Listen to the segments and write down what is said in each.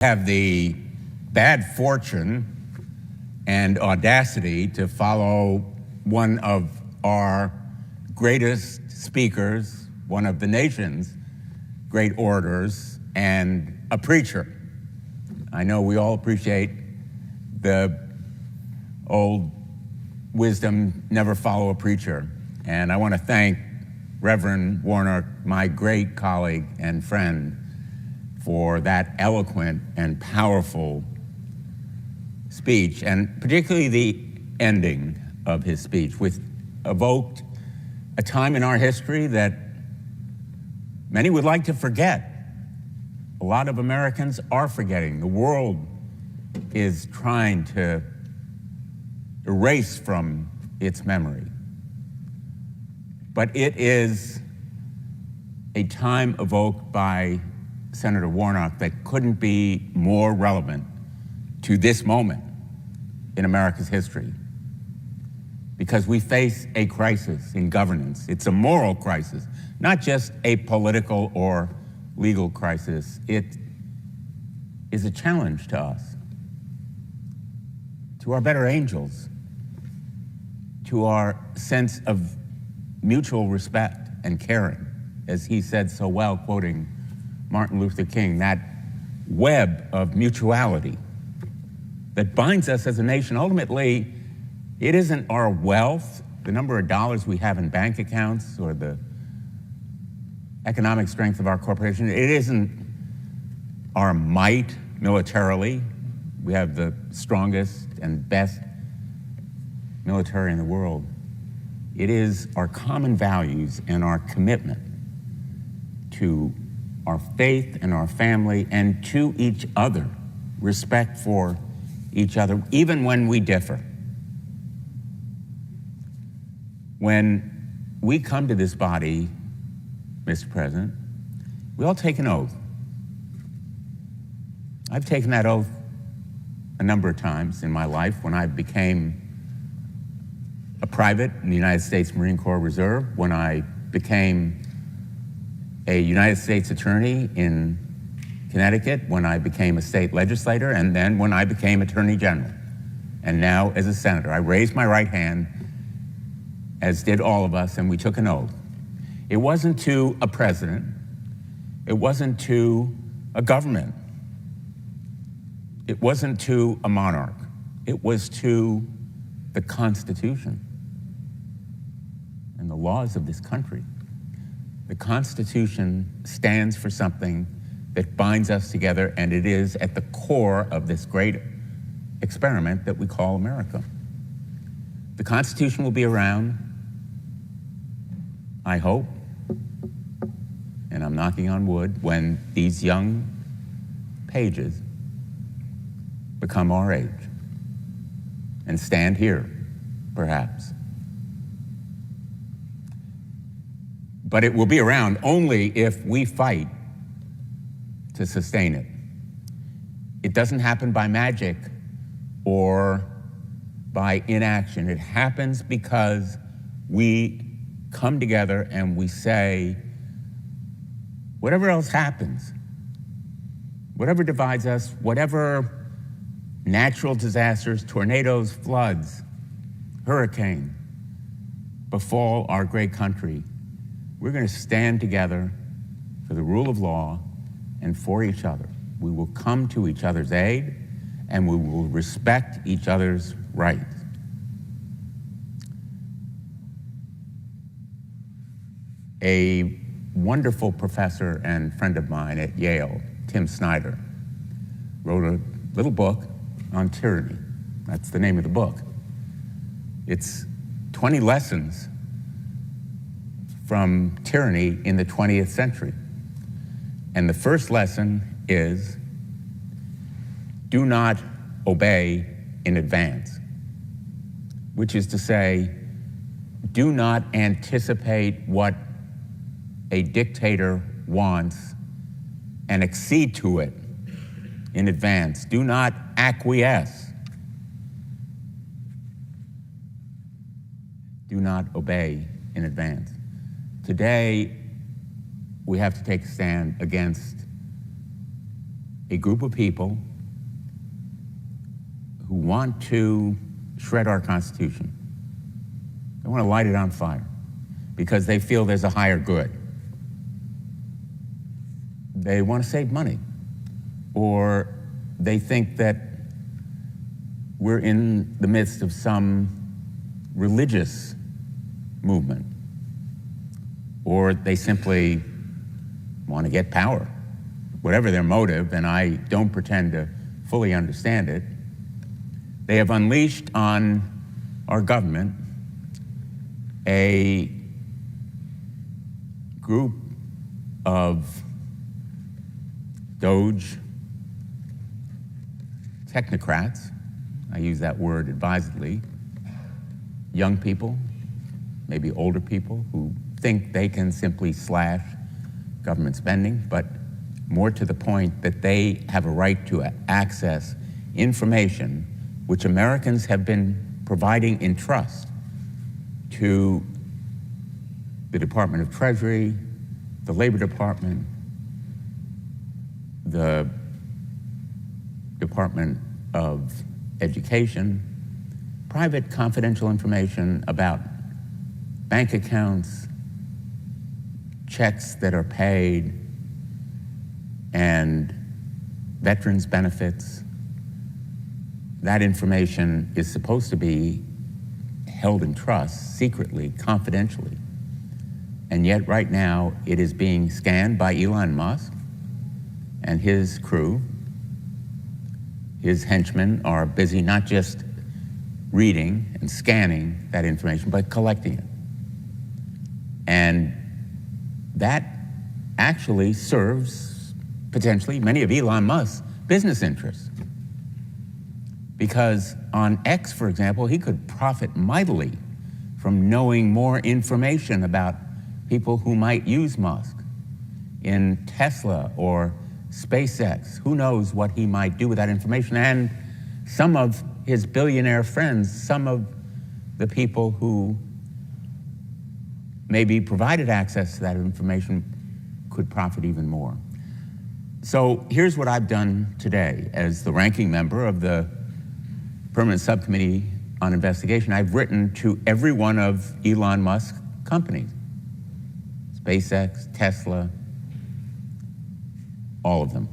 Have the bad fortune and audacity to follow one of our greatest speakers, one of the nation's great orators, and a preacher. I know we all appreciate the old wisdom, never follow a preacher. And I want to thank Reverend Warnock, my great colleague and friend, for that eloquent and powerful speech, and particularly the ending of his speech, which evoked a time in our history that many would like to forget. A lot of Americans are forgetting. The world is trying to erase from its memory. But it is a time evoked by Senator Warnock that couldn't be more relevant to this moment in America's history, because we face a crisis in governance. It's a moral crisis, not just a political or legal crisis. It is a challenge to us, to our better angels, to our sense of mutual respect and caring, as he said so well, quoting Martin Luther King, that web of mutuality that binds us as a nation. Ultimately, it isn't our wealth, the number of dollars we have in bank accounts, or the economic strength of our corporation. It isn't our might militarily. We have the strongest and best military in the world. It is our common values and our commitment to our faith and our family and to each other, respect for each other, even when we differ. When we come to this body, Mr. President, we all take an oath. I've taken that oath a number of times in my life. When I became a private in the United States Marine Corps Reserve, when I became a United States attorney in Connecticut, when I became a state legislator, and then when I became Attorney General, and now as a senator. I raised my right hand, as did all of us, and we took an oath. It wasn't to a president. It wasn't to a government. It wasn't to a monarch. It was to the Constitution and the laws of this country. The Constitution stands for something that binds us together, and it is at the core of this great experiment that we call America. The Constitution will be around, I hope, and I'm knocking on wood, when these young pages become our age and stand here, perhaps. But it will be around only if we fight to sustain it. It doesn't happen by magic or by inaction. It happens because we come together and we say, whatever else happens, whatever divides us, whatever natural disasters, tornadoes, floods, hurricane befall our great country, we're going to stand together for the rule of law and for each other. We will come to each other's aid, and we will respect each other's rights. A wonderful professor and friend of mine at Yale, Tim Snyder, wrote a little book on tyranny. That's the name of the book. It's 20 lessons from tyranny in the 20th century. And the first lesson is, do not obey in advance, which is to say, do not anticipate what a dictator wants and accede to it in advance. Do not acquiesce. Do not obey in advance. Today, we have to take a stand against a group of people who want to shred our Constitution. They want to light it on fire because they feel there's a higher good. They want to save money, or they think that we're in the midst of some religious movement, or they simply want to get power. Whatever their motive, and I don't pretend to fully understand it, they have unleashed on our government a group of DOGE technocrats, I use that word advisedly, young people, maybe older people who think they can simply slash government spending, but more to the point that they have a right to access information which Americans have been providing in trust to the Department of Treasury, the Labor Department, the Department of Education, private confidential information about bank accounts, checks that are paid, and veterans benefits. That information is supposed to be held in trust, secretly, confidentially. And yet right now it is being scanned by Elon Musk and his crew. His henchmen are busy not just reading and scanning that information, but collecting it. And that actually serves potentially many of Elon Musk's business interests. Because on X, for example, he could profit mightily from knowing more information about people who might use Musk in Tesla or SpaceX. Who knows what he might do with that information? And some of his billionaire friends, some of the people who maybe provided access to that information could profit even more. So here's what I've done today as the ranking member of the Permanent Subcommittee on Investigation. I've written to every one of Elon Musk's companies, SpaceX, Tesla, all of them,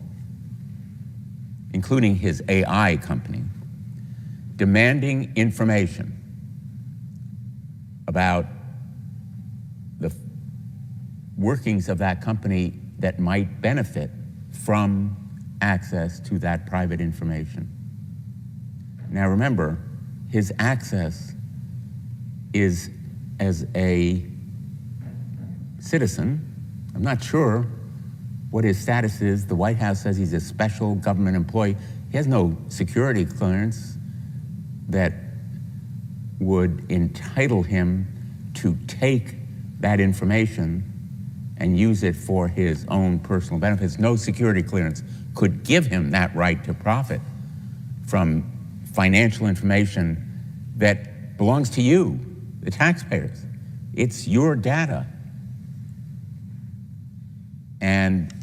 including his AI company, demanding information about the workings of that company that might benefit from access to that private information. Now remember, his access is as a citizen. I'm not sure what his status is. The White House says he's a special government employee. He has no security clearance that would entitle him to take that information and use it for his own personal benefits. No security clearance could give him that right to profit from financial information that belongs to you, the taxpayers. It's your data. And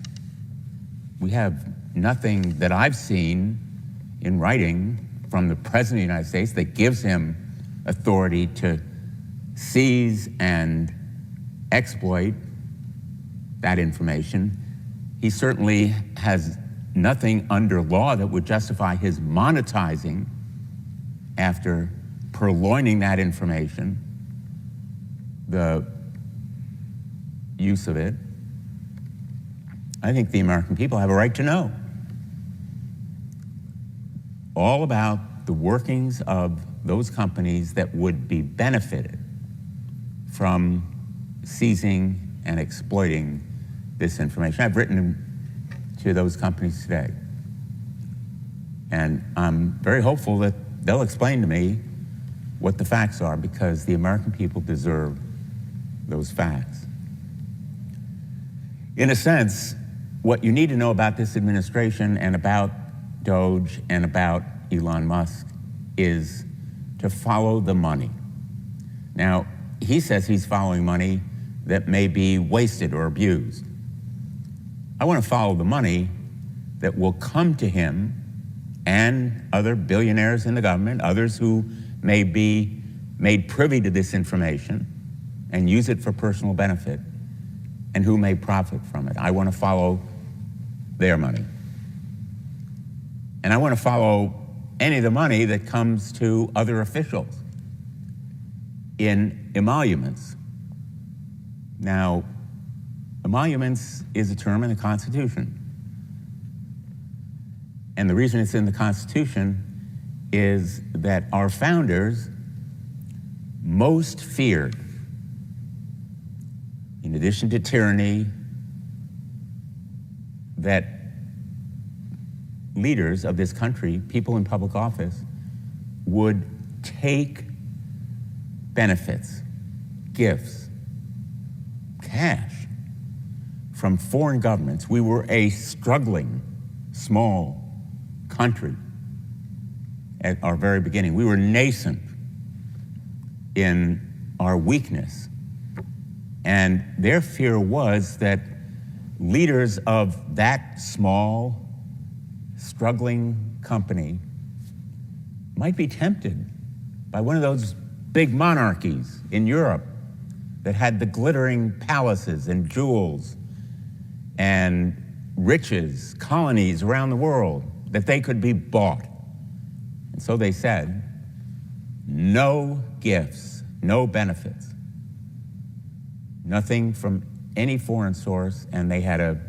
we have nothing that I've seen in writing from the President of the United States that gives him authority to seize and exploit that information. He certainly has nothing under law that would justify his monetizing after purloining that information, the use of it. I think the American people have a right to know all about the workings of those companies that would be benefited from seizing and exploiting this information. I've written to those companies today, and I'm very hopeful that they'll explain to me what the facts are, because the American people deserve those facts. In a sense, what you need to know about this administration and about DOGE and about Elon Musk is to follow the money. Now, he says he's following money that may be wasted or abused. I want to follow the money that will come to him and other billionaires in the government, others who may be made privy to this information and use it for personal benefit, and who may profit from it. I want to follow their money. And I want to follow any of the money that comes to other officials in emoluments. Now, emoluments is a term in the Constitution. And the reason it's in the Constitution is that our founders most feared, in addition to tyranny, that leaders of this country, people in public office, would take benefits, gifts, cash from foreign governments. We were a struggling, small country at our very beginning. We were nascent in our weakness. And their fear was that leaders of that small, struggling company might be tempted by one of those big monarchies in Europe that had the glittering palaces and jewels and riches, colonies around the world, that they could be bought. And so they said, no gifts, no benefits, nothing from any foreign source, and they had a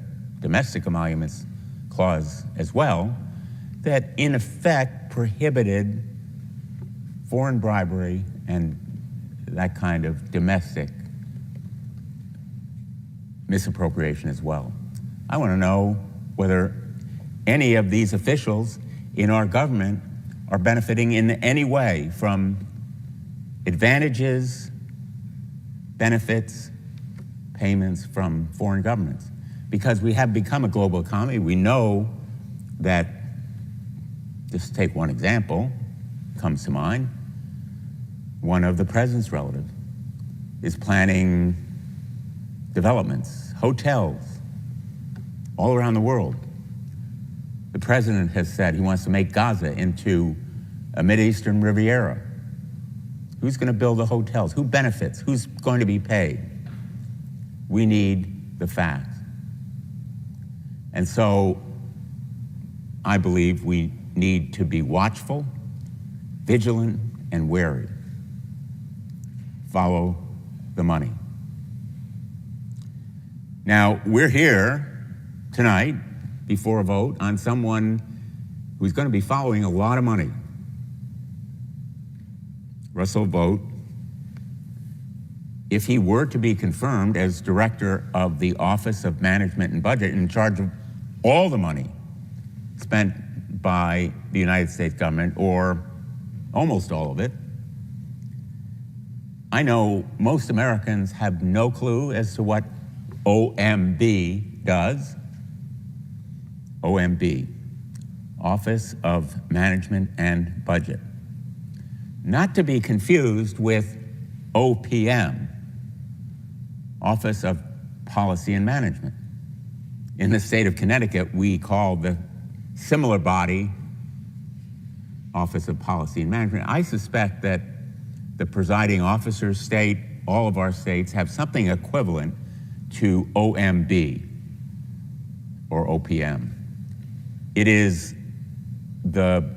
domestic emoluments clause as well that in effect prohibited foreign bribery and that kind of domestic misappropriation as well. I want to know whether any of these officials in our government are benefiting in any way from advantages, benefits, payments from foreign governments. Because we have become a global economy, we know that, just take one example, comes to mind, one of the president's relatives is planning developments, hotels, all around the world. The president has said he wants to make Gaza into a Mideastern Riviera. Who's going to build the hotels? Who benefits? Who's going to be paid? We need the facts. And so I believe we need to be watchful, vigilant, and wary. Follow the money. Now, we're here tonight before a vote on someone who's going to be following a lot of money. Russell Vought, if he were to be confirmed as director of the Office of Management and Budget, in charge of all the money spent by the United States government, or almost all of it, I know most Americans have no clue as to what OMB does. OMB, Office of Management and Budget. Not to be confused with OPM, Office of Policy and Management. In the state of Connecticut, we call the similar body Office of Policy and Management. I suspect that the presiding officer's state, all of our states, have something equivalent to OMB or OPM. It is the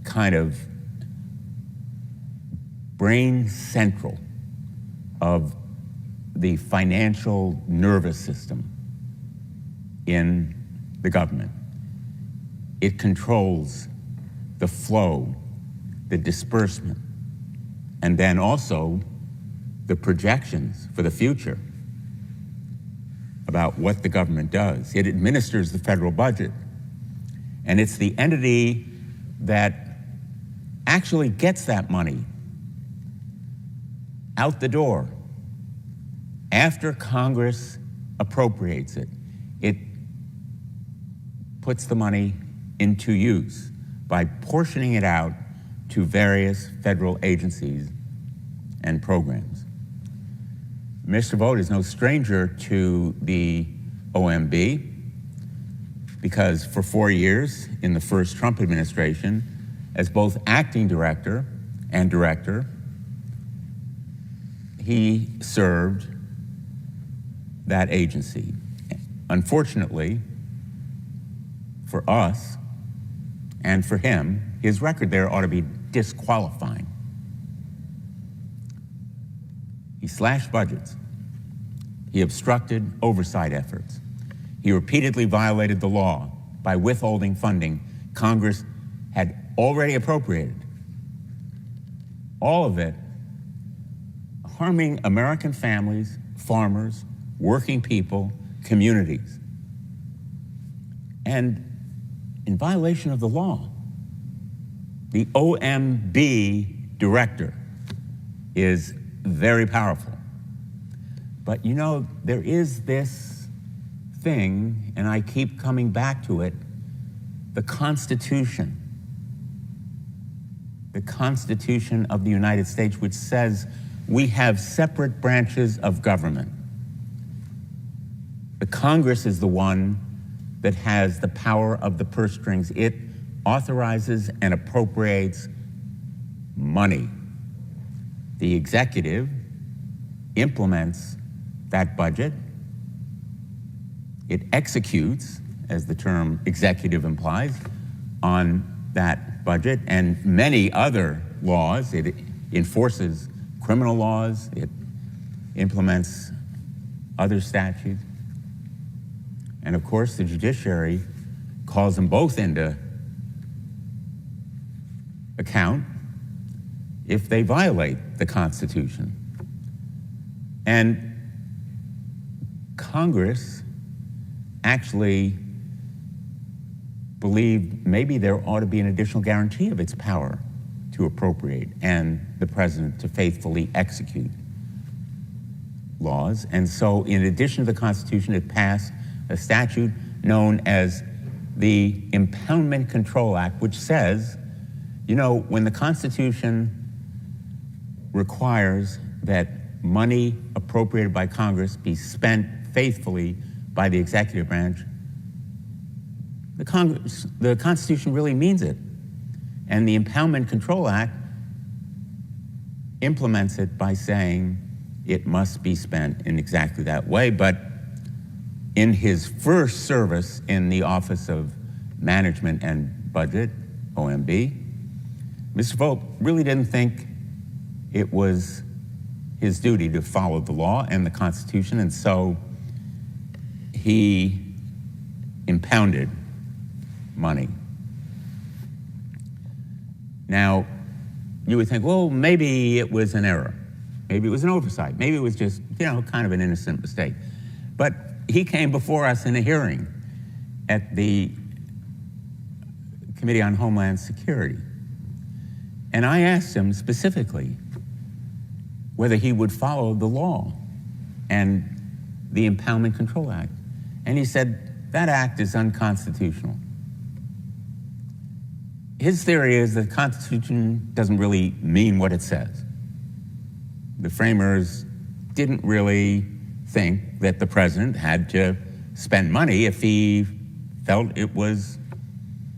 kind of brain central of the financial nervous system in the government. It controls the flow, the disbursement, and then also the projections for the future about what the government does. It administers the federal budget, and it's the entity that actually gets that money out the door after Congress appropriates it. It puts the money into use by portioning it out to various federal agencies and programs. Mr. Vought is no stranger to the OMB. because for 4 years in the first Trump administration, as both acting director and director, he served that agency. Unfortunately, for us and for him, his record there ought to be disqualifying. He slashed budgets. He obstructed oversight efforts. He repeatedly violated the law by withholding funding Congress had already appropriated. All of it harming American families, farmers, working people, communities. And in violation of the law, the OMB director is very powerful. But you know, there is this thing, and I keep coming back to it, the Constitution. The Constitution of the United States, which says we have separate branches of government. The Congress is the one that has the power of the purse strings. It authorizes and appropriates money. The executive implements that budget. It executes, as the term executive implies, on that budget and many other laws. It enforces criminal laws. It implements other statutes. And of course, the judiciary calls them both into account if they violate the Constitution. And Congress actually believed maybe there ought to be an additional guarantee of its power to appropriate and the president to faithfully execute laws. And so in addition to the Constitution, it passed a statute known as the Impoundment Control Act, which says, you know, when the Constitution requires that money appropriated by Congress be spent faithfully by the executive branch, the Constitution really means it. And the Impoundment Control Act implements it by saying it must be spent in exactly that way. But in his first service in the Office of Management and Budget, OMB, Mr. Vought really didn't think it was his duty to follow the law and the Constitution, and so he impounded money. Now, you would think, well, maybe it was an error. Maybe it was an oversight. Maybe it was just, you know, kind of an innocent mistake. But he came before us in a hearing at the Committee on Homeland Security. And I asked him specifically whether he would follow the law and the Impoundment Control Act. And he said, that act is unconstitutional. His theory is that the Constitution doesn't really mean what it says. The framers didn't really think that the president had to spend money if he felt it was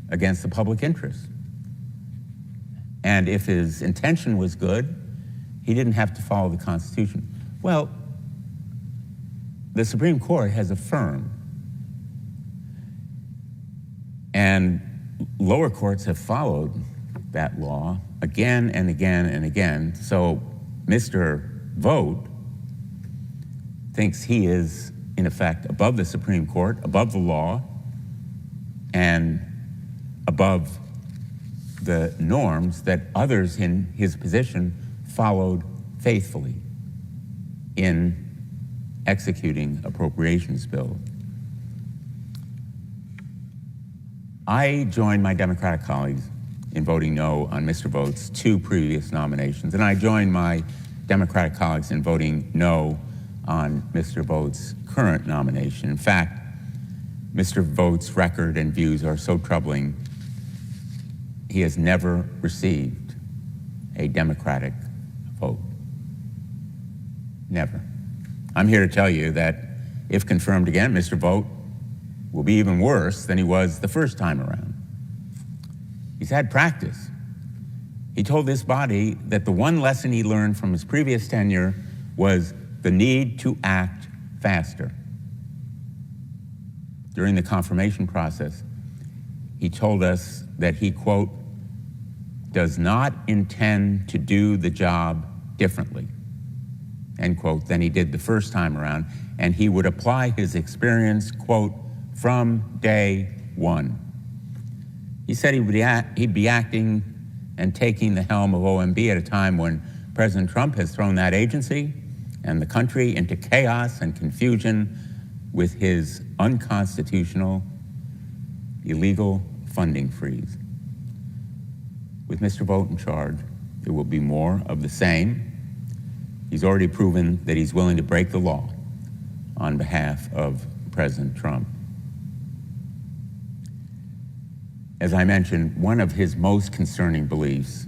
against the public interest. And if his intention was good, he didn't have to follow the Constitution. Well, the Supreme Court has affirmed, and lower courts have followed that law again and again and again. So Mr. Vought thinks he is, in effect, above the Supreme Court, above the law, and above the norms that others in his position followed faithfully in executing appropriations bills. I joined my Democratic colleagues in voting no on Mr. Vaught's 2 previous nominations, and I joined my Democratic colleagues in voting no on Mr. Vaught's current nomination. In fact, Mr. Vaught's record and views are so troubling, he has never received a Democratic vote. Never. I'm here to tell you that if confirmed again, Mr. Vought will be even worse than he was the first time around. He's had practice. He told this body that the one lesson he learned from his previous tenure was the need to act faster. During the confirmation process, he told us that he, quote, does not intend to do the job differently, end quote, than he did the first time around, and he would apply his experience, quote, from day one. He said he'd be acting and taking the helm of OMB at a time when President Trump has thrown that agency and the country into chaos and confusion with his unconstitutional, illegal funding freeze. With Mr. Vought in charge, there will be more of the same. He's already proven that he's willing to break the law on behalf of President Trump. As I mentioned, one of his most concerning beliefs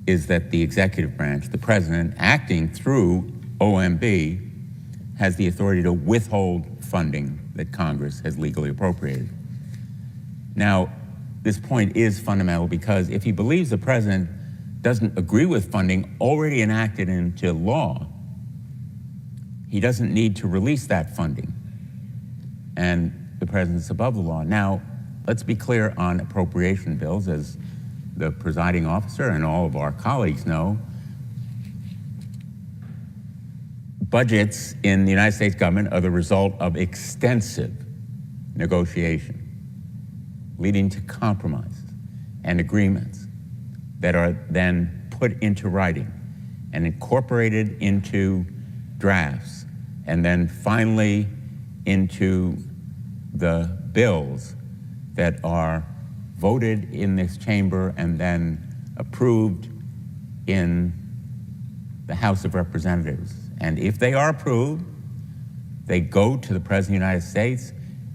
is that the executive branch, the president, acting through OMB, has the authority to withhold funding that Congress has legally appropriated. Now, this point is fundamental because if he believes the president doesn't agree with funding already enacted into law, he doesn't need to release that funding, and the president's above the law. Now, let's be clear on appropriation bills. As the presiding officer and all of our colleagues know, budgets in the United States government are the result of extensive negotiation, leading to compromises and agreements that are then put into writing and incorporated into drafts, and then finally into the bills that are voted in this chamber and then approved in the House of Representatives. And if they are approved, they go to the President of the United States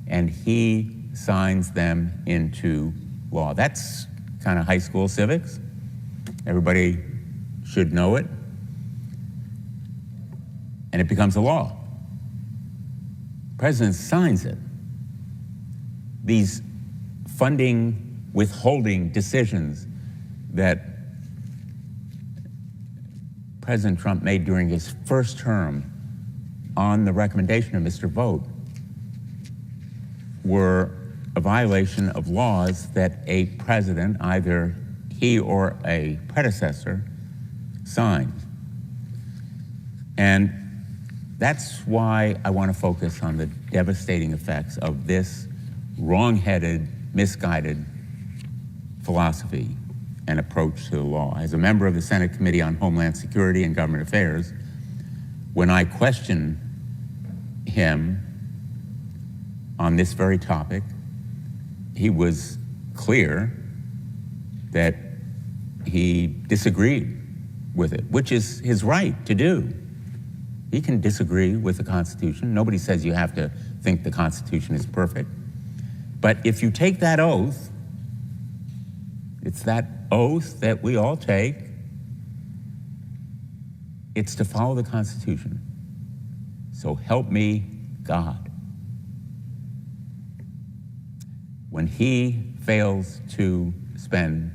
and he signs them into law. That's kind of high school civics. Everybody should know it. And it becomes a law. The president signs it. These funding withholding decisions that President Trump made during his first term on the recommendation of Mr. Vought were a violation of laws that a president, either he or a predecessor, signed. And that's why I want to focus on the devastating effects of this wrong-headed, misguided philosophy and approach to the law. As a member of the Senate Committee on Homeland Security and Government Affairs, when I questioned him on this very topic, he was clear that he disagreed with it, which is his right to do. He can disagree with the Constitution. Nobody says you have to think the Constitution is perfect. But if you take that oath, it's that oath that we all take. It's to follow the Constitution. So help me, God. When he fails to spend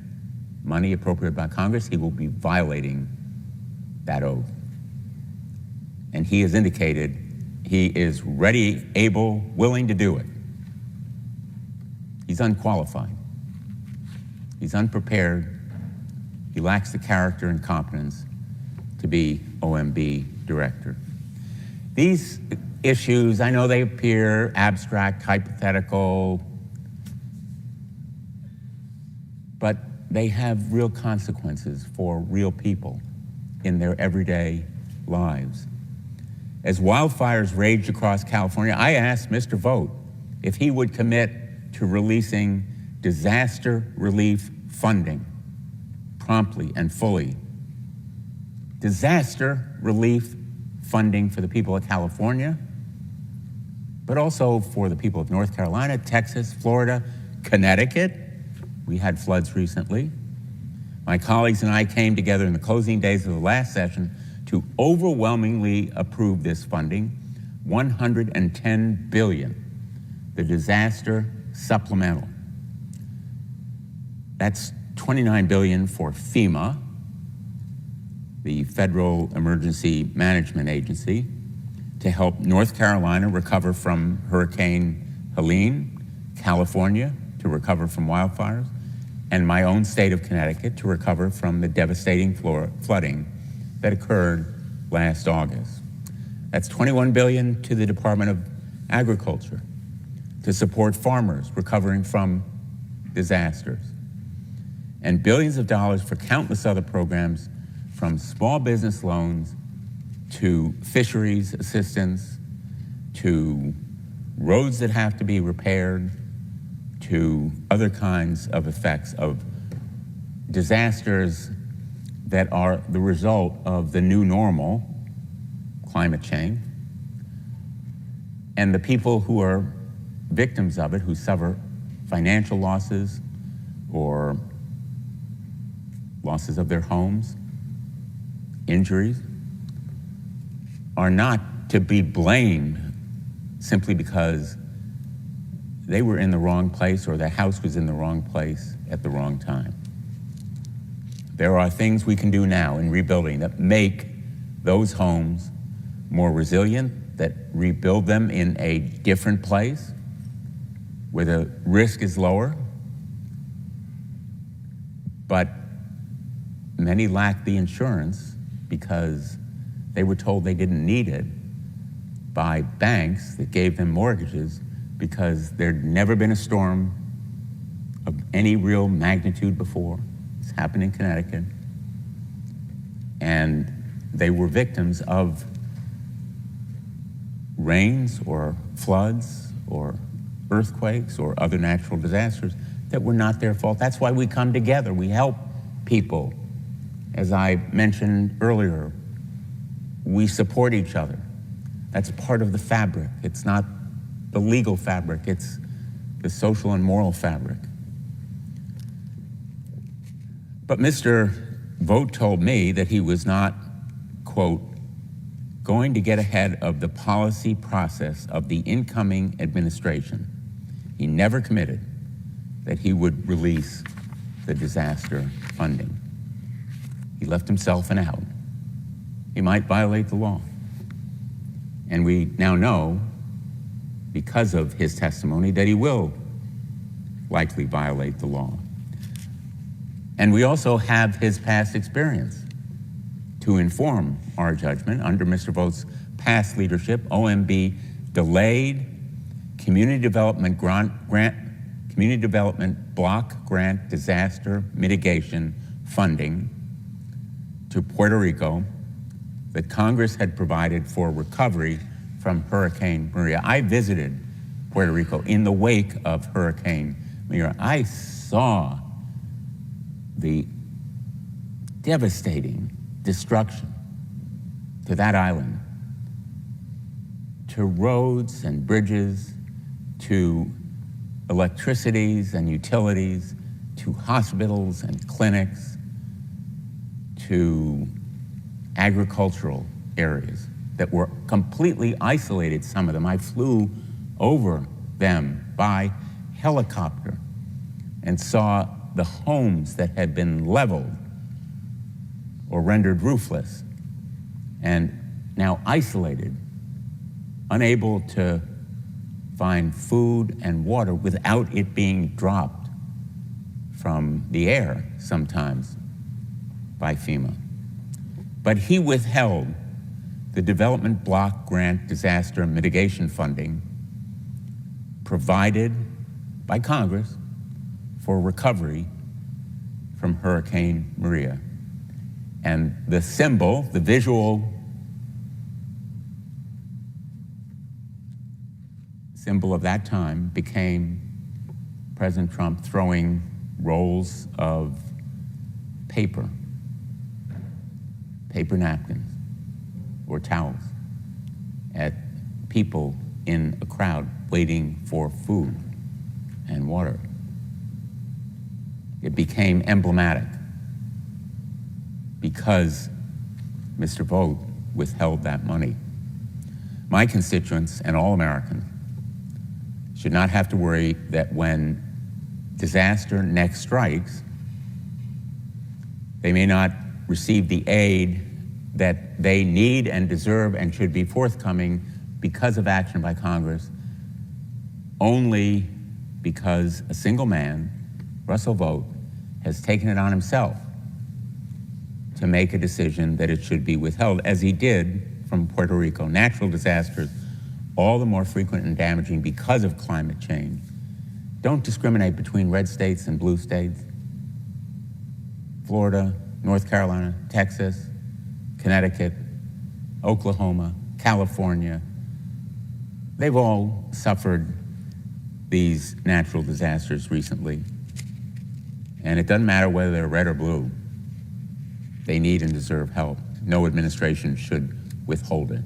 money appropriated by Congress, he will be violating that oath. And he has indicated he is ready, able, willing to do it. He's unqualified. He's unprepared. He lacks the character and competence to be OMB director. These issues, I know they appear abstract, hypothetical, but they have real consequences for real people in their everyday lives. As wildfires raged across California, I asked Mr. Vought if he would commit to releasing disaster relief funding promptly and fully. Disaster relief funding for the people of California, but also for the people of North Carolina, Texas, Florida, Connecticut. We had floods recently. My colleagues and I came together in the closing days of the last session to overwhelmingly approve this funding, $110 billion the disaster supplemental. That's $29 billion for FEMA, the Federal Emergency Management Agency, to help North Carolina recover from Hurricane Helene, California to recover from wildfires, and my own state of Connecticut to recover from the devastating flooding that occurred last August. That's $21 billion to the Department of Agriculture to support farmers recovering from disasters, and billions of dollars for countless other programs, from small business loans to fisheries assistance, to roads that have to be repaired, to other kinds of effects of disasters that are the result of the new normal, climate change, and the people who are victims of it, who suffer financial losses or losses of their homes, injuries, are not to be blamed simply because they were in the wrong place or their house was in the wrong place at the wrong time. There are things we can do now in rebuilding that make those homes more resilient, that rebuild them in a different place where the risk is lower, but many lack the insurance because they were told they didn't need it by banks that gave them mortgages because there'd never been a storm of any real magnitude before. It's happened in Connecticut. And they were victims of rains or floods or earthquakes or other natural disasters that were not their fault. That's why we come together. We help people. As I mentioned earlier, we support each other. That's part of the fabric. It's not the legal fabric, it's the social and moral fabric. But Mr. Vought told me that he was not, quote, going to get ahead of the policy process of the incoming administration. He never committed that he would release the disaster funding. He left himself an out. He might violate the law. And we now know, because of his testimony, that he will likely violate the law. And we also have his past experience to inform our judgment. Under Mr. Vought's past leadership, OMB delayed community development block grant disaster mitigation funding to Puerto Rico that Congress had provided for recovery from Hurricane Maria. I visited Puerto Rico in the wake of Hurricane Maria. I saw the devastating destruction to that island, to roads and bridges, to electricities and utilities, to hospitals and clinics, to agricultural areas that were completely isolated, some of them. I flew over them by helicopter and saw the homes that had been leveled or rendered roofless and now isolated, unable to find food and water without it being dropped from the air sometimes by FEMA. But he withheld the development block grant disaster mitigation funding provided by Congress for recovery from Hurricane Maria. And the symbol, the visual symbol of that time became President Trump throwing rolls of paper napkins or towels at people in a crowd waiting for food and water. It became emblematic because Mr. Vought withheld that money. My constituents and all Americans should not have to worry that when disaster next strikes, they may not receive the aid that they need and deserve and should be forthcoming because of action by Congress, only because a single man, Russell Vought, has taken it on himself to make a decision that it should be withheld, as he did from Puerto Rico. Natural disasters, all the more frequent and damaging because of climate change, don't discriminate between red states and blue states. Florida, North Carolina, Texas, Connecticut, Oklahoma, California, they've all suffered these natural disasters recently. And it doesn't matter whether they're red or blue. They need and deserve help. No administration should withhold it.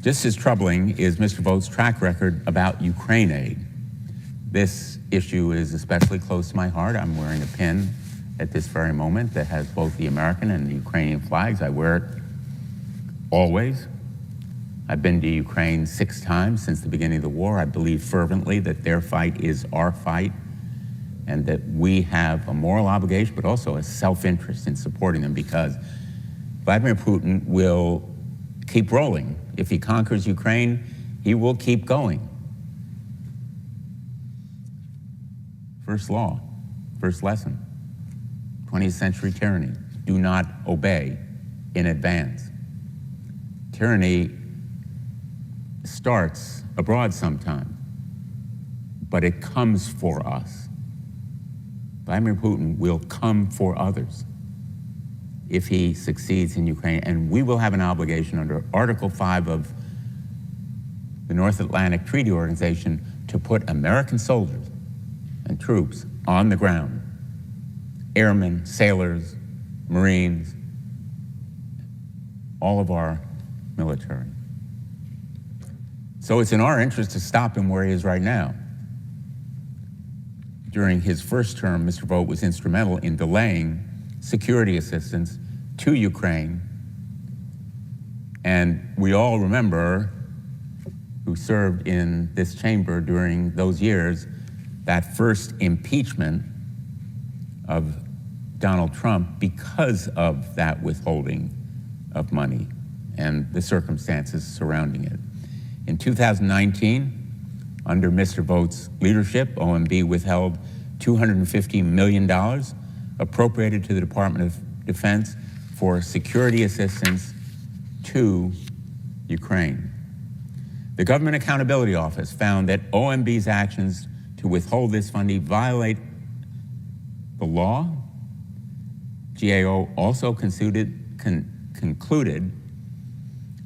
Just as troubling is Mr. Vaught's track record about Ukraine aid. This issue is especially close to my heart. I'm wearing a pin at this very moment that has both the American and the Ukrainian flags. I wear it always. I've been to Ukraine 6 times since the beginning of the war. I believe fervently that their fight is our fight, and that we have a moral obligation, but also a self-interest in supporting them, because Vladimir Putin will keep rolling. If he conquers Ukraine, he will keep going. First law, first lesson, 20th century tyranny: do not obey in advance. Tyranny starts abroad sometime, but it comes for us. Vladimir Putin will come for others if he succeeds in Ukraine, and we will have an obligation under Article 5 of the North Atlantic Treaty Organization to put American soldiers and troops on the ground, airmen, sailors, Marines, all of our military. So it's in our interest to stop him where he is right now. During his first term, Mr. Vought was instrumental in delaying security assistance to Ukraine. And we all remember, who served in this chamber during those years, that first impeachment of Donald Trump because of that withholding of money and the circumstances surrounding it. In 2019, under Mr. Vaught's leadership, OMB withheld $250 million appropriated to the Department of Defense for security assistance to Ukraine. The Government Accountability Office found that OMB's actions to withhold this funding violate the law. GAO also concluded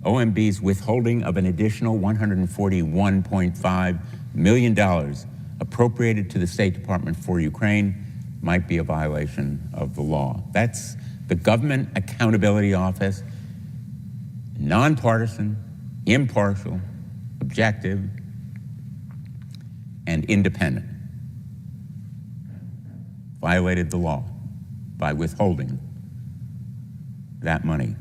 OMB's withholding of an additional $141.5 million appropriated to the State Department for Ukraine might be a violation of the law. That's the Government Accountability Office, nonpartisan, impartial, objective, and independent, violated the law by withholding that money.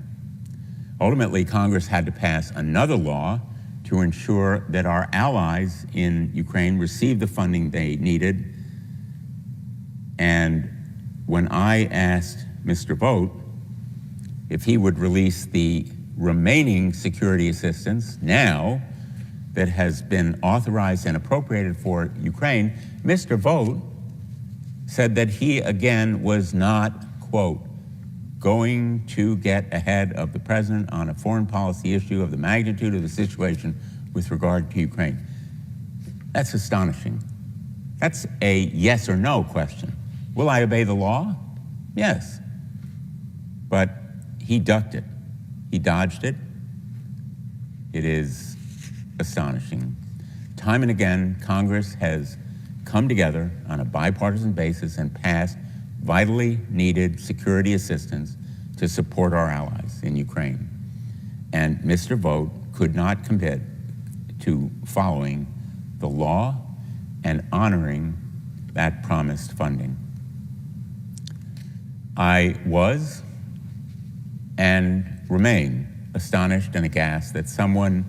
Ultimately, Congress had to pass another law to ensure that our allies in Ukraine received the funding they needed. And when I asked Mr. Vought if he would release the remaining security assistance now that has been authorized and appropriated for Ukraine, Mr. Vought said that he again was not, quote, going to get ahead of the president on a foreign policy issue of the magnitude of the situation with regard to Ukraine. That's astonishing. That's a yes or no question. Will I obey the law? Yes. But he ducked it. He dodged it. It is astonishing. Time and again, Congress has come together on a bipartisan basis and passed vitally needed security assistance to support our allies in Ukraine. And Mr. Vought could not commit to following the law and honoring that promised funding. I was and remain astonished and aghast that someone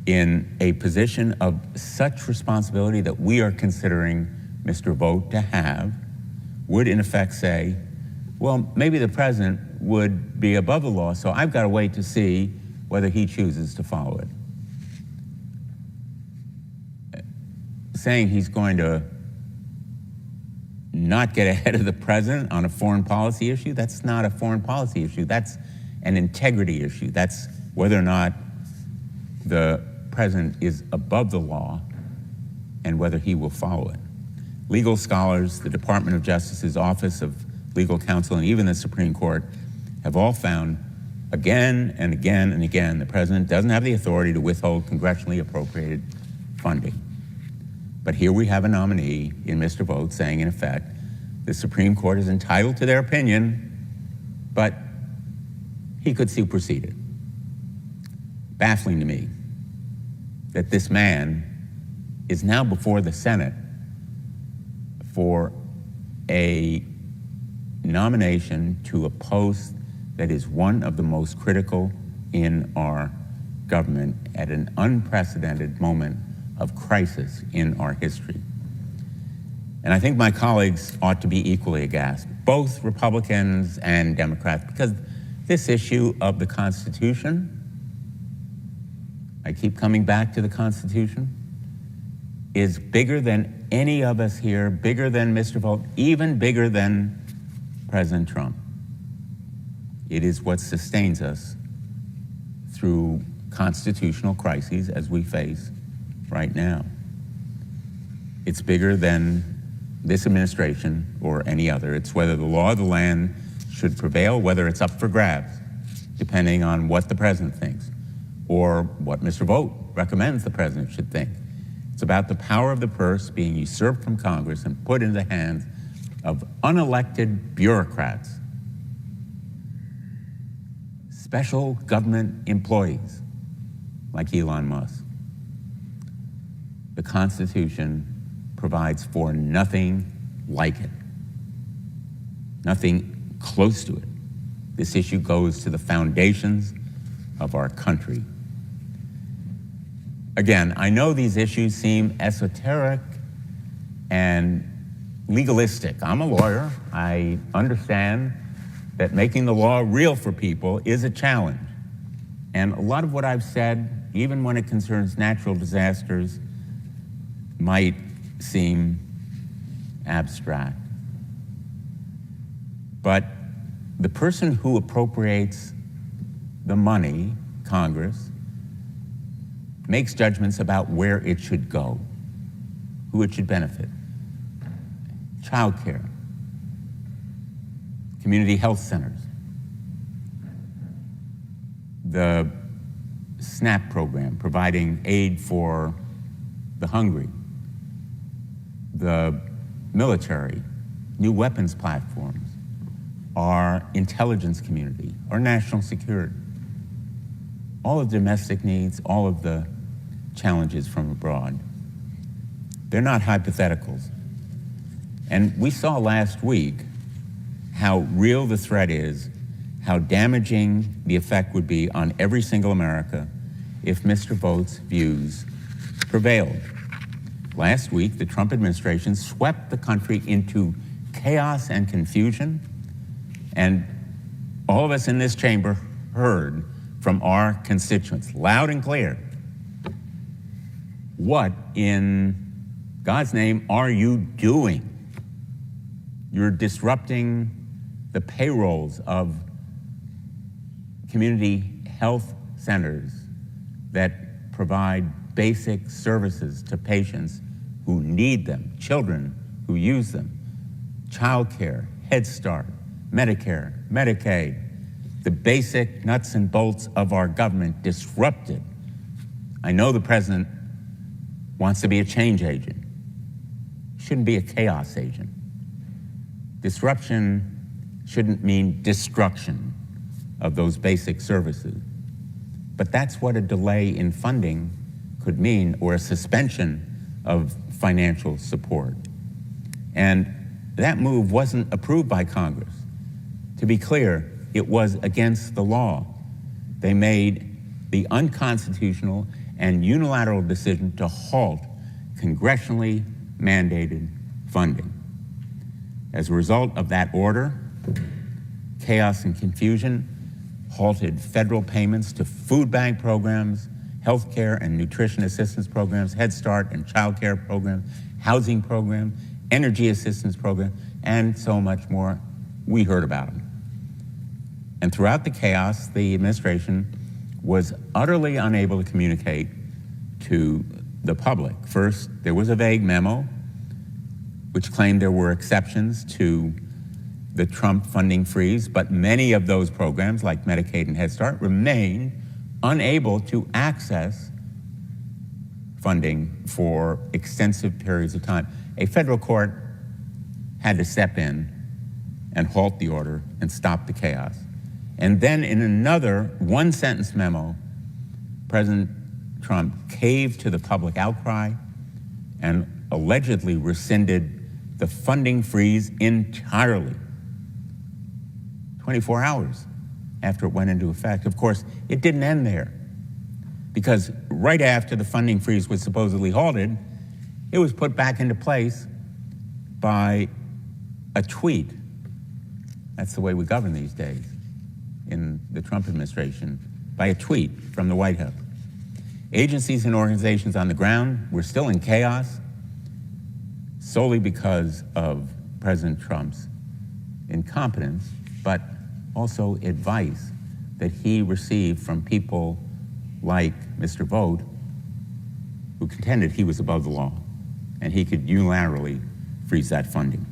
in a position of such responsibility that we are considering Mr. Vought to have would in effect say, well, maybe the president would be above the law, so I've got to wait to see whether he chooses to follow it. Saying he's going to not get ahead of the president on a foreign policy issue, that's not a foreign policy issue. That's an integrity issue. That's whether or not the president is above the law and whether he will follow it. Legal scholars, the Department of Justice's Office of Legal Counsel, and even the Supreme Court have all found again and again and again the president doesn't have the authority to withhold congressionally appropriated funding. But here we have a nominee in Mr. Vought saying, in effect, the Supreme Court is entitled to their opinion, but he could supersede it. Baffling to me that this man is now before the Senate for a nomination to a post that is one of the most critical in our government at an unprecedented moment of crisis in our history. And I think my colleagues ought to be equally aghast, both Republicans and Democrats, because this issue of the Constitution, I keep coming back to the Constitution, is bigger than any of us here, bigger than Mr. Vought, even bigger than President Trump. It is what sustains us through constitutional crises as we face right now. It's bigger than this administration or any other. It's whether the law of the land should prevail, whether it's up for grabs, depending on what the president thinks, or what Mr. Vought recommends the president should think. It's about the power of the purse being usurped from Congress and put into the hands of unelected bureaucrats, special government employees like Elon Musk. The Constitution provides for nothing like it, nothing close to it. This issue goes to the foundations of our country. Again, I know these issues seem esoteric and legalistic. I'm a lawyer. I understand that making the law real for people is a challenge. And a lot of what I've said, even when it concerns natural disasters, might seem abstract. But the person who appropriates the money, Congress, makes judgments about where it should go, who it should benefit. Child care, community health centers, the SNAP program, providing aid for the hungry, the military, new weapons platforms, our intelligence community, our national security, all of the domestic needs, all of the challenges from abroad. They're not hypotheticals. And we saw last week how real the threat is, how damaging the effect would be on every single America if Mr. Vought's views prevailed. Last week, the Trump administration swept the country into chaos and confusion, and all of us in this chamber heard from our constituents, loud and clear, what in God's name are you doing? You're disrupting the payrolls of community health centers that provide basic services to patients who need them, children who use them, child care, Head Start, Medicare, Medicaid, the basic nuts and bolts of our government disrupted. I know the president wants to be a change agent. He shouldn't be a chaos agent. Disruption shouldn't mean destruction of those basic services. But that's what a delay in funding could mean, or a suspension of financial support. And that move wasn't approved by Congress. To be clear, it was against the law. They made the unconstitutional and unilateral decision to halt congressionally mandated funding. As a result of that order, chaos and confusion halted federal payments to food bank programs, health care and nutrition assistance programs, Head Start and child care programs, housing programs, energy assistance programs, and so much more. We heard about them. And throughout the chaos, the administration was utterly unable to communicate to the public. First, there was a vague memo which claimed there were exceptions to the Trump funding freeze, but many of those programs, like Medicaid and Head Start, remained unable to access funding for extensive periods of time. A federal court had to step in and halt the order and stop the chaos. And then in another one-sentence memo, President Trump caved to the public outcry and allegedly rescinded the funding freeze entirely, 24 hours after it went into effect. Of course, it didn't end there, because right after the funding freeze was supposedly halted, it was put back into place by a tweet. That's the way we govern these days in the Trump administration, by a tweet from the White House. Agencies and organizations on the ground were still in chaos solely because of President Trump's incompetence, but also advice that he received from people like Mr. Vought, who contended he was above the law and he could unilaterally freeze that funding.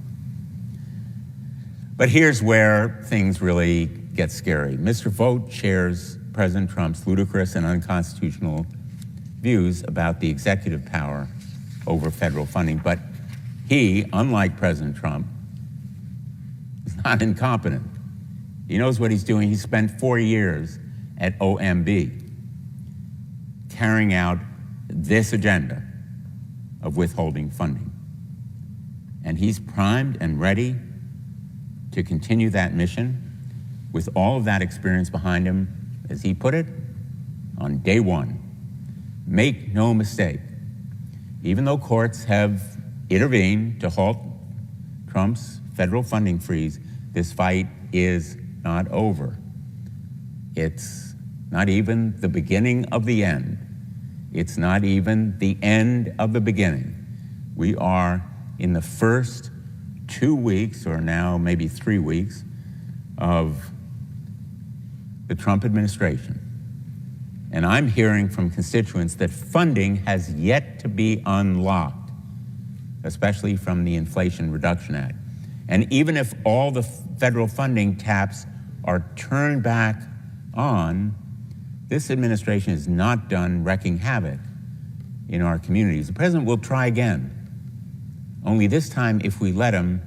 But here's where things really get scary. Mr. Vought shares President Trump's ludicrous and unconstitutional views about the executive power over federal funding, but he, unlike President Trump, is not incompetent. He knows what he's doing. He spent 4 years at OMB carrying out this agenda of withholding funding. And he's primed and ready to continue that mission with all of that experience behind him, as he put it, on day one. Make no mistake, even though courts have intervened to halt Trump's federal funding freeze, this fight is not over. It's not even the beginning of the end. It's not even the end of the beginning. We are in the first 2 weeks, or now maybe 3 weeks, of the Trump administration. And I'm hearing from constituents that funding has yet to be unlocked, especially from the Inflation Reduction Act. And even if all the federal funding taps are turned back on, this administration is not done wreaking havoc in our communities. The president will try again. Only this time, if we let him,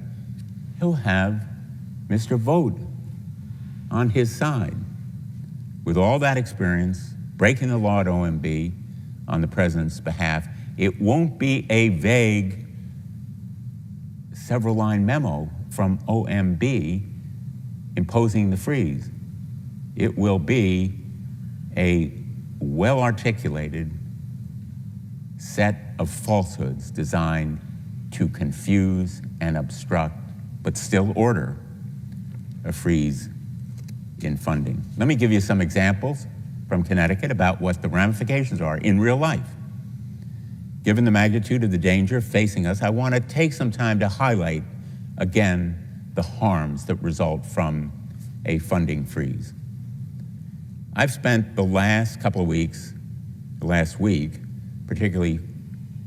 he'll have Mr. Vought on his side with all that experience, breaking the law at OMB on the president's behalf. It won't be a vague several-line memo from OMB imposing the freeze. It will be a well-articulated set of falsehoods designed to confuse and obstruct, but still order a freeze in funding. Let me give you some examples from Connecticut about what the ramifications are in real life. Given the magnitude of the danger facing us, I want to take some time to highlight again the harms that result from a funding freeze. I've spent the last couple of weeks, the last week, particularly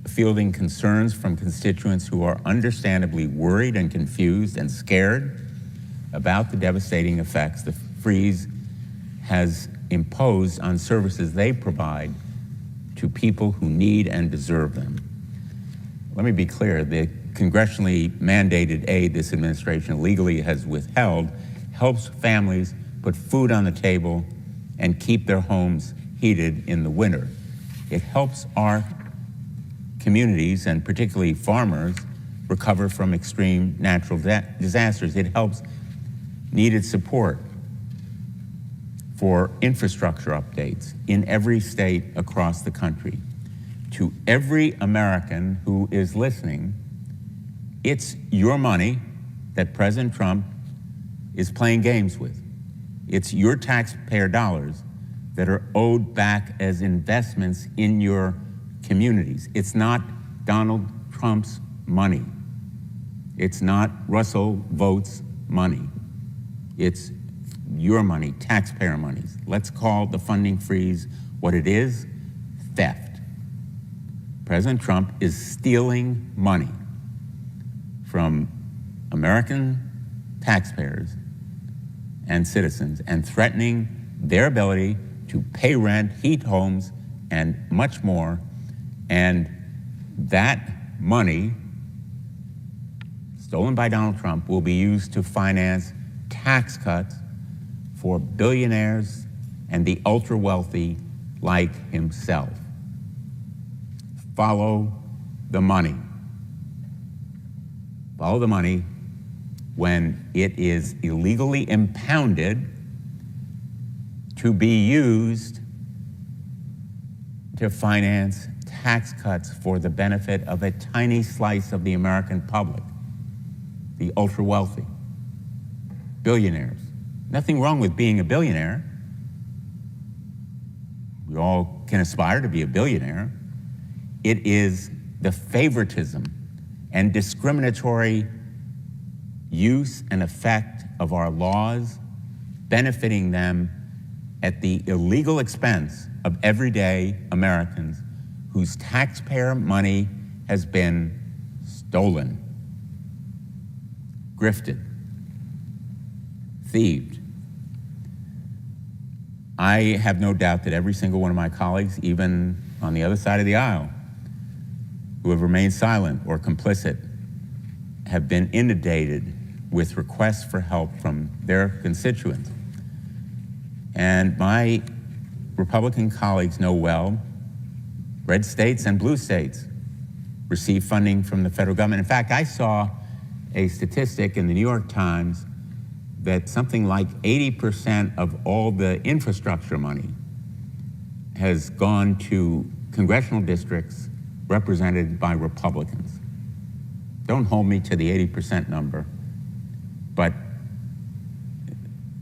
fielding concerns from constituents who are understandably worried and confused and scared about the devastating effects the freeze has imposed on services they provide to people who need and deserve them. Let me be clear, the congressionally mandated aid this administration legally has withheld helps families put food on the table and keep their homes heated in the winter. It helps our communities, and particularly farmers, recover from extreme natural disasters. It helps needed support for infrastructure updates in every state across the country. To every American who is listening, it's your money that President Trump is playing games with. It's your taxpayer dollars that are owed back as investments in your communities. It's not Donald Trump's money. It's not Russell Vought's money. It's your money, taxpayer monies. Let's call the funding freeze what it is: theft. President Trump is stealing money from American taxpayers and citizens and threatening their ability to pay rent, heat homes, and much more. And that money stolen by Donald Trump will be used to finance tax cuts for billionaires and the ultra-wealthy like himself. Follow the money. Follow the money when it is illegally impounded to be used to finance tax cuts for the benefit of a tiny slice of the American public, the ultra-wealthy, billionaires. Nothing wrong with being a billionaire. We all can aspire to be a billionaire. It is the favoritism and discriminatory use and effect of our laws benefiting them at the illegal expense of everyday Americans whose taxpayer money has been stolen, grifted, thieved. I have no doubt that every single one of my colleagues, even on the other side of the aisle, who have remained silent or complicit, have been inundated with requests for help from their constituents. And my Republican colleagues know well, red states and blue states receive funding from the federal government. In fact, I saw a statistic in the New York Times that something like 80% of all the infrastructure money has gone to congressional districts represented by Republicans. Don't hold me to the 80% number, but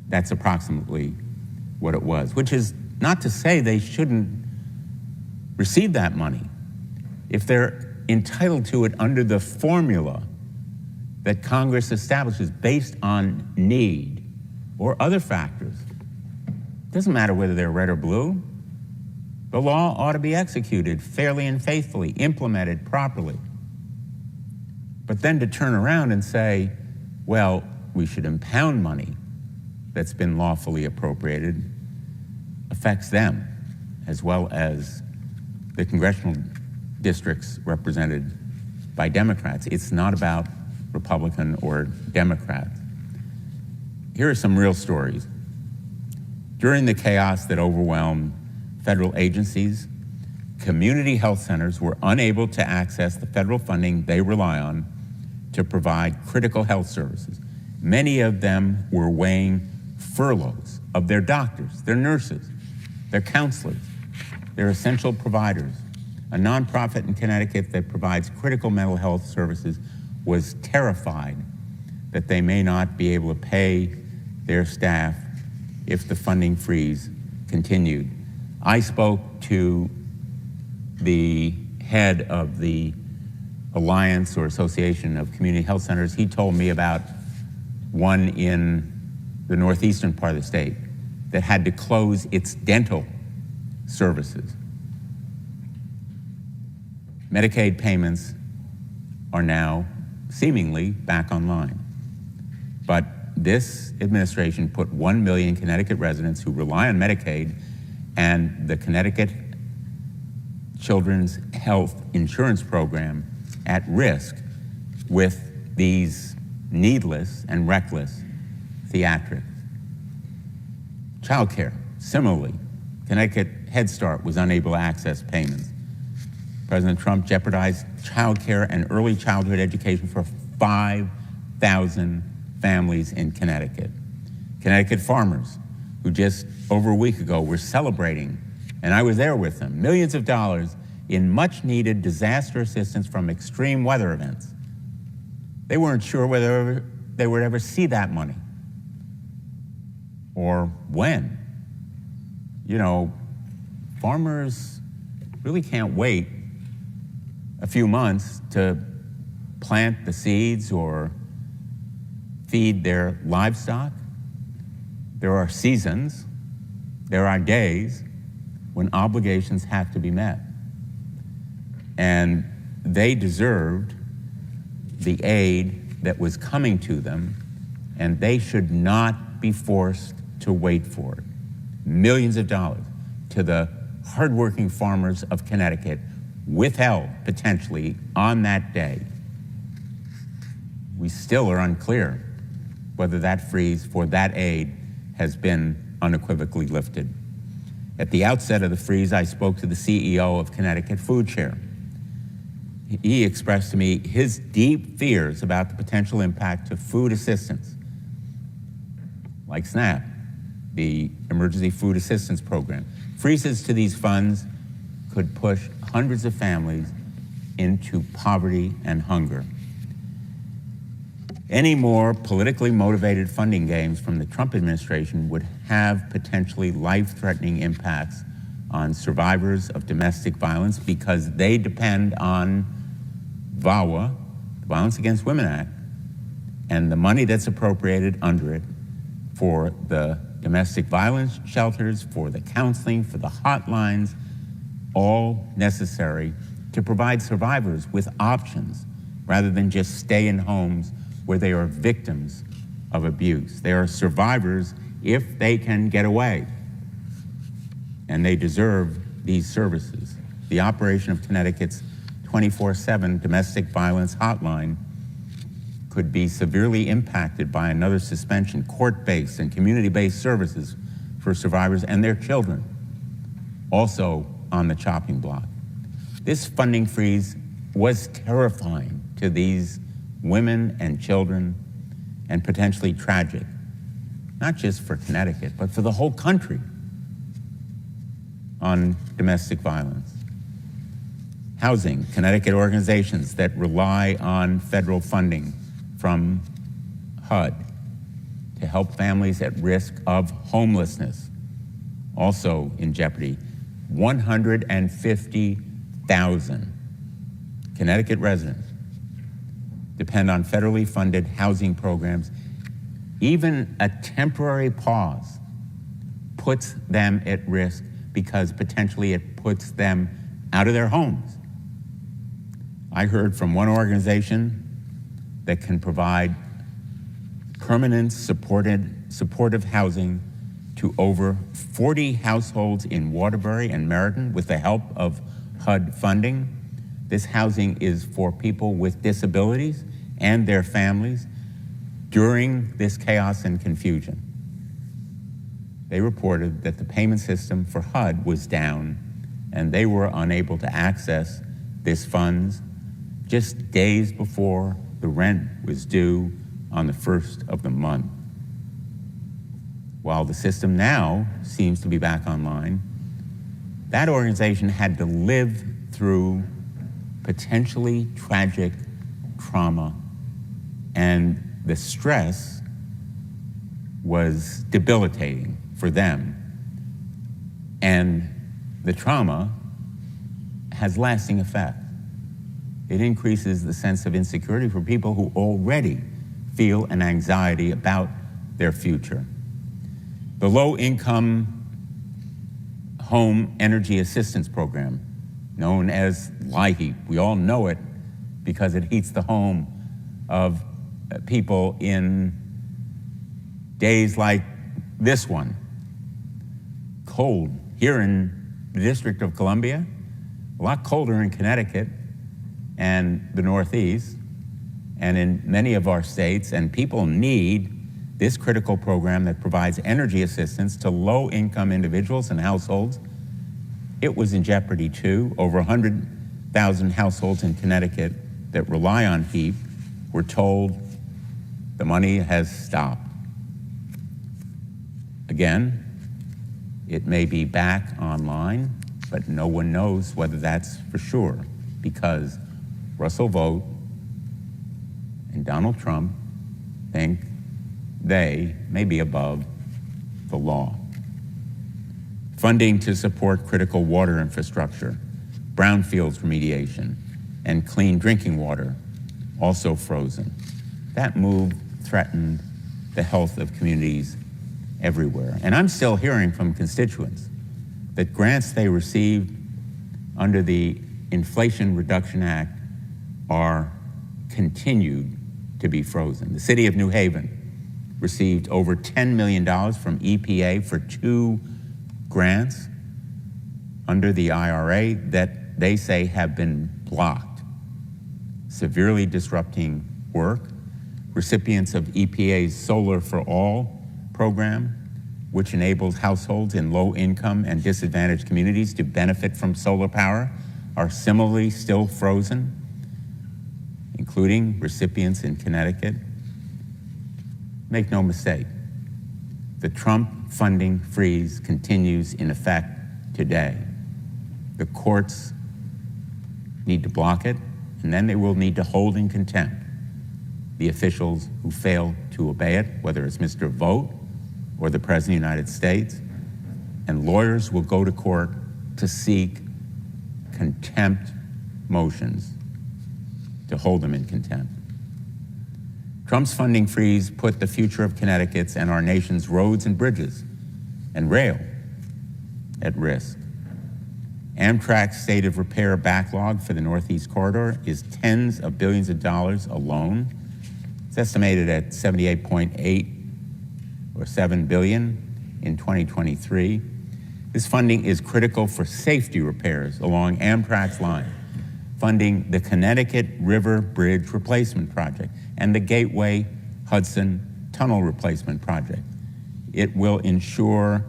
that's approximately what it was, which is not to say they shouldn't receive that money if they're entitled to it under the formula that Congress establishes based on need or other factors. It doesn't matter whether they're red or blue. The law ought to be executed fairly and faithfully, implemented properly. But then to turn around and say, well, we should impound money that's been lawfully appropriated affects them as well as the congressional districts represented by Democrats. It's not about Republican or Democrat. Here are some real stories. During the chaos that overwhelmed federal agencies, community health centers were unable to access the federal funding they rely on to provide critical health services. Many of them were weighing furloughs of their doctors, their nurses, their counselors, their essential providers. A nonprofit in Connecticut that provides critical mental health services was terrified that they may not be able to pay their staff if the funding freeze continued. I spoke to the head of the Alliance or Association of Community Health Centers. He told me about one in the northeastern part of the state that had to close its dental services. Medicaid payments are now seemingly back online. But this administration put 1 million Connecticut residents who rely on Medicaid and the Connecticut Children's Health Insurance Program at risk with these needless and reckless theatrics. Childcare, similarly, Connecticut Head Start was unable to access payments. President Trump jeopardized childcare and early childhood education for 5,000 families in Connecticut. Connecticut farmers who just over a week ago were celebrating, and I was there with them, millions of dollars in much-needed disaster assistance from extreme weather events. They weren't sure whether they would ever see that money or when. You know, farmers really can't wait a few months to plant the seeds or feed their livestock. There are seasons, there are days when obligations have to be met. And they deserved the aid that was coming to them, and they should not be forced to wait for it. Millions of dollars to the hardworking farmers of Connecticut withheld potentially on that day. We still are unclear whether that freeze for that aid has been unequivocally lifted. At the outset of the freeze, I spoke to the CEO of Connecticut Food Share. He expressed to me his deep fears about the potential impact to food assistance, like SNAP, the Emergency Food Assistance Program. Freezes to these funds could push hundreds of families into poverty and hunger. Any more politically motivated funding games from the Trump administration would have potentially life-threatening impacts on survivors of domestic violence because they depend on VAWA, the Violence Against Women Act, and the money that's appropriated under it for the domestic violence shelters, for the counseling, for the hotlines, all necessary to provide survivors with options rather than just stay in homes where they are victims of abuse. They are survivors if they can get away, and they deserve these services. The operation of Connecticut's 24/7 domestic violence hotline could be severely impacted by another suspension, court-based and community-based services for survivors and their children, also on the chopping block. This funding freeze was terrifying to these women and children, and potentially tragic, not just for Connecticut, but for the whole country on domestic violence. Housing, Connecticut organizations that rely on federal funding from HUD to help families at risk of homelessness, also in jeopardy. 150,000 Connecticut residents depend on federally funded housing programs. Even a temporary pause puts them at risk because potentially it puts them out of their homes. I heard from one organization that can provide permanent supportive housing to over 40 households in Waterbury and Meriden with the help of HUD funding. This housing is for people with disabilities and their families during this chaos and confusion. They reported that the payment system for HUD was down and they were unable to access this funds just days before the rent was due on the 1st of the month. While the system now seems to be back online, that organization had to live through potentially tragic trauma, and the stress was debilitating for them. And the trauma has lasting effect. It increases the sense of insecurity for people who already feel an anxiety about their future. The Low-Income Home Energy Assistance Program, known as LIHEAP. We all know it because it heats the home of people in days like this one. Cold here in the District of Columbia, a lot colder in Connecticut and the Northeast and in many of our states, and people need this critical program that provides energy assistance to low-income individuals and households. It was in jeopardy too. Over 100,000 households in Connecticut that rely on HEAP were told the money has stopped. Again, It may be back online, but no one knows whether that's for sure, because Russell Vought and Donald Trump think they may be above the law. Funding to support critical water infrastructure, brownfields remediation, and clean drinking water also frozen. That move threatened the health of communities everywhere. And I'm still hearing from constituents that grants they received under the Inflation Reduction Act are continued to be frozen. The city of New Haven received over $10 million from EPA for 2 grants under the IRA that they say have been blocked, severely disrupting work. Recipients of EPA's Solar for All program, which enables households in low-income and disadvantaged communities to benefit from solar power, are similarly still frozen, including recipients in Connecticut. Make no mistake, the Trump funding freeze continues in effect today. The courts need to block it, and then they will need to hold in contempt the officials who fail to obey it, whether it's Mr. Vought or the President of the United States, and lawyers will go to court to seek contempt motions to hold them in contempt. Trump's funding freeze put the future of Connecticut's and our nation's roads and bridges and rail at risk. Amtrak's state of repair backlog for the Northeast Corridor is tens of billions of dollars alone. It's estimated at 78.8 or 7 billion in 2023. This funding is critical for safety repairs along Amtrak's line, funding the Connecticut River Bridge Replacement Project and the Gateway Hudson Tunnel Replacement Project. It will ensure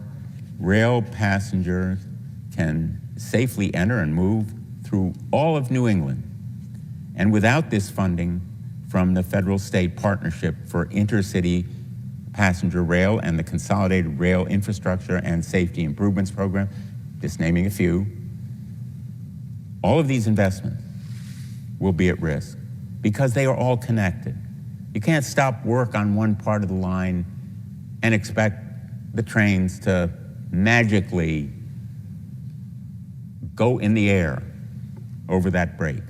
rail passengers can safely enter and move through all of New England. And without this funding from the federal-state partnership for intercity passenger rail and the Consolidated Rail Infrastructure and Safety Improvements Program, just naming a few, all of these investments will be at risk because they are all connected. You can't stop work on one part of the line and expect the trains to magically go in the air over that break.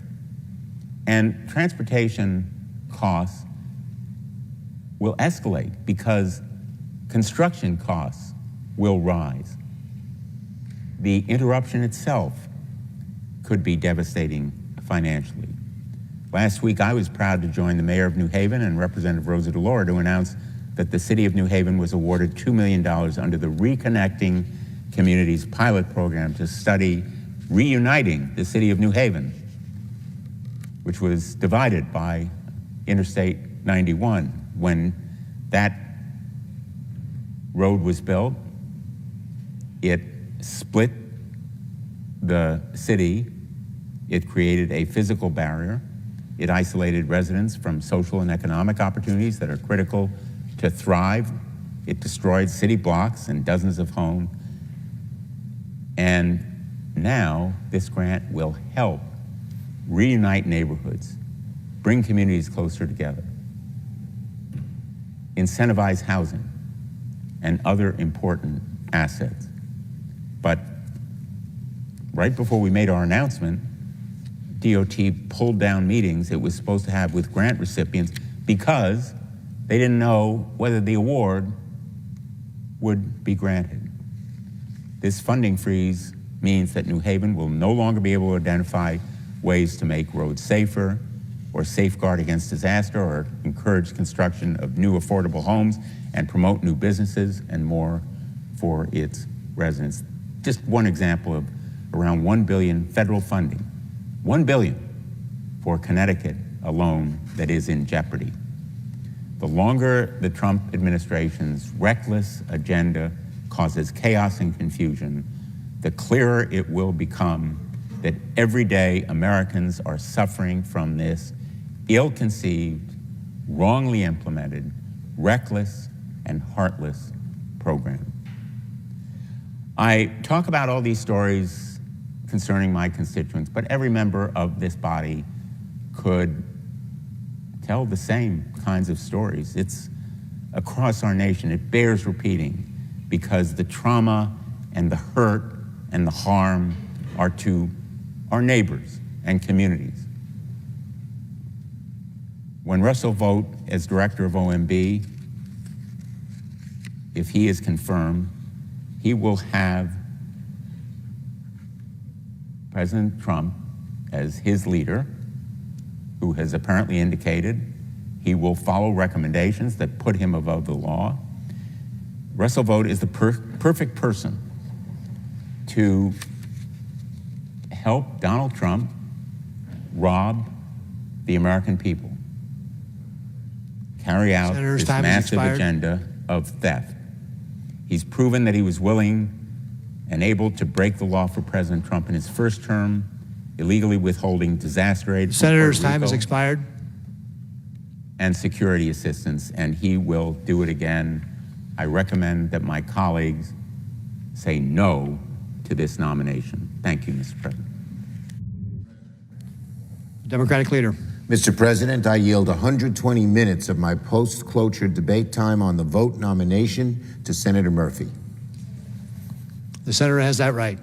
And transportation costs will escalate because construction costs will rise. The interruption itself could be devastating financially. Last week, I was proud to join the mayor of New Haven and Representative Rosa DeLauro to announce that the city of New Haven was awarded $2 million under the Reconnecting Communities pilot program to study reuniting the city of New Haven, which was divided by Interstate 91. When that road was built, it split the city. It created a physical barrier. It isolated residents from social and economic opportunities that are critical to thrive. It destroyed city blocks and dozens of homes. And now this grant will help reunite neighborhoods, bring communities closer together, incentivize housing and other important assets. But right before we made our announcement, DOT pulled down meetings it was supposed to have with grant recipients because they didn't know whether the award would be granted. This funding freeze means that New Haven will no longer be able to identify ways to make roads safer or safeguard against disaster or encourage construction of new affordable homes and promote new businesses and more for its residents. Just one example of around $1 billion federal funding, $1 billion for Connecticut alone that is in jeopardy. The longer the Trump administration's reckless agenda causes chaos and confusion, the clearer it will become that everyday Americans are suffering from this ill-conceived, wrongly implemented, reckless, and heartless program. I talk about all these stories concerning my constituents, but every member of this body could tell the same kinds of stories. It's across our nation. It bears repeating because the trauma and the hurt and the harm are to our neighbors and communities. When Russell Vought, as director of OMB, if he is confirmed, he will have President Trump as his leader, who has apparently indicated he will follow recommendations that put him above the law. Russell Vought is the perfect person to help Donald Trump rob the American people, carry out this massive agenda of theft. He's proven that he was willing and able to break the law for President Trump in his first term, illegally withholding disaster aid. Senator's time has expired. And security assistance, and he will do it again. I recommend that my colleagues say no to this nomination. Thank you, Mr. President. Democratic leader. Mr. President, I yield 120 minutes of my post-cloture debate time on the Vought nomination to Senator Murphy. The senator has that right.